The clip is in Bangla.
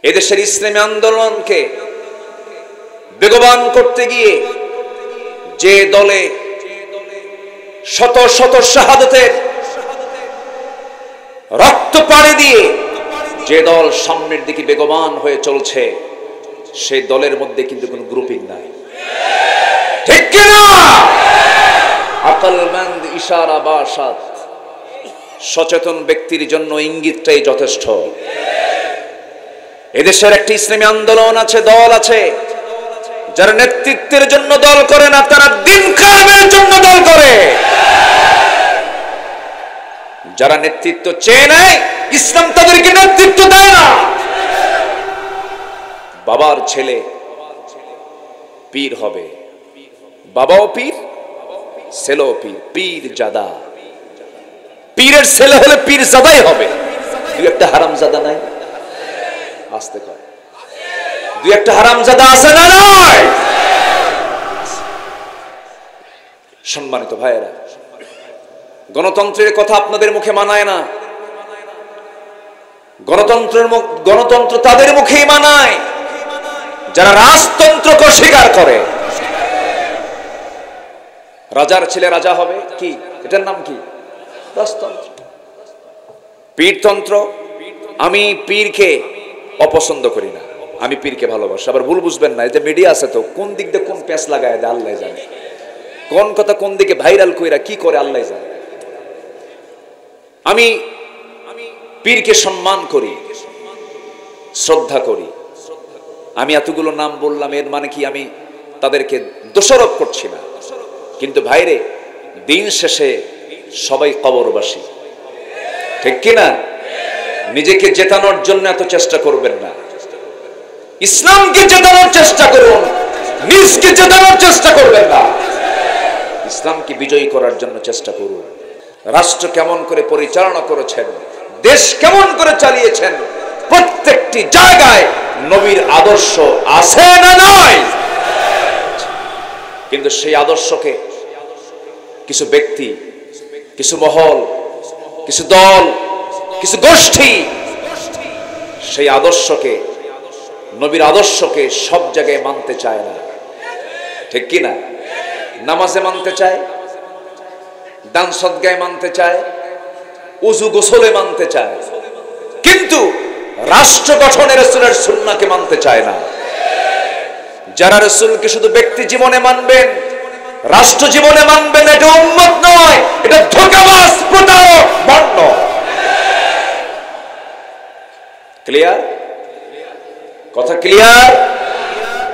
এদেশের ইসলামী আন্দোলনকে বেগবান করতে গিয়ে যে দলে শত শত শাহাদাতের রক্ত পাড়ি দিয়ে যে দল সামনের দিকে বেগবান হয়ে চলছে, সেই দলের মধ্যে কিন্তু কোনো গ্রুপিং নাই, ঠিক কিনা? আকলমন্দ ইশারা বাসাত, সচেতন ব্যক্তির জন্য ইঙ্গিতটাই যথেষ্ট। এদেশের একটি ইসলামী আন্দোলন আছে, দল আছে, যারা নেতৃত্বের জন্য দল করে না, তারা দিন কায়েমের জন্য দল করে। যারা নেতৃত্ব চেয়ে নেয়, ইসলাম তাদেরকে নেতৃত্ব দেয় না। বাবার ছেলে পীর হবে, বাবাও পীর, ছেলেও পীর, পীর জাদা। পীরের ছেলে হলে পীর জাদাই হবে। দুই একটা হারামজাদা নাই? আসতে কয়, দুই একটা হারামজাদা আছে না নয়? সম্মানিত ভাইয়েরা, গণতন্ত্রের কথা আপনাদের মুখে মানায় না। গণতন্ত্র তাদের মুখেই মানায় যারা রাজতন্ত্রকে অস্বীকার করে। রাজার ছেলে রাজা হবে, কি এটার নাম কি? রাজতন্ত্র। পীরতন্ত্র। আমি পীরকে অপছন্দ করি না, আমি পীরকে ভালোবাসি। আবার ভুল বুঝবেন না, এই যে মিডিয়া আছে তো, কোন দিক দিয়ে কোন প্যাঁচ লাগায় দেয় আল্লাহ জানে, কোন কথা কোন দিকে ভাইরাল কইরা কি করে আল্লাহ জানে। আমি পীরকে সম্মান করি, শ্রদ্ধা করি। আমি এতগুলো নাম বললাম, এর মানে কি আমি তাদেরকে দোষারোপ করছি না, কিন্তু ভাইরে, দিন শেষে সবাই কবরবাসী, ঠিক কিনা? নিজেকে জেতানোর জন্য এত চেষ্টা করবেন না, ইসলামকে জেতানোর চেষ্টা করুন, নিজকে জেতানোর চেষ্টা করবেন না, ইসলামকে বিজয়ী করার জন্য চেষ্টা করুন। রাষ্ট্র কেমন করে পরিচালনা করেছেন, দেশ কেমন করে চালিয়েছেন, প্রত্যেকটি জায়গায় নবীর আদর্শ আছে না নয়? কিন্তু সেই আদর্শকে কিছু ব্যক্তি, কিছু মহল, কিছু দল, কিছু গোষ্ঠী সেই আদর্শকে, নবীর আদর্শকে সব জায়গায় মানতে চায় না, ঠিক কিনা? নামাজে মানতে চায়, দান সদকায় মানতে চায়, উযু গোসলে মানতে চায়, কিন্তু রাষ্ট্র গঠনে রাসূলের সুন্নাহকে মানতে চায় না। যারা রাসূলকে শুধু ব্যক্তি জীবনে মানবেন, রাষ্ট্র জীবনে মানবেন, এটা উম্মত নয়, এটা ধোঁকাবাজ, প্রতারক, ভণ্ড। ক্লিয়ার? কথা ক্লিয়ার?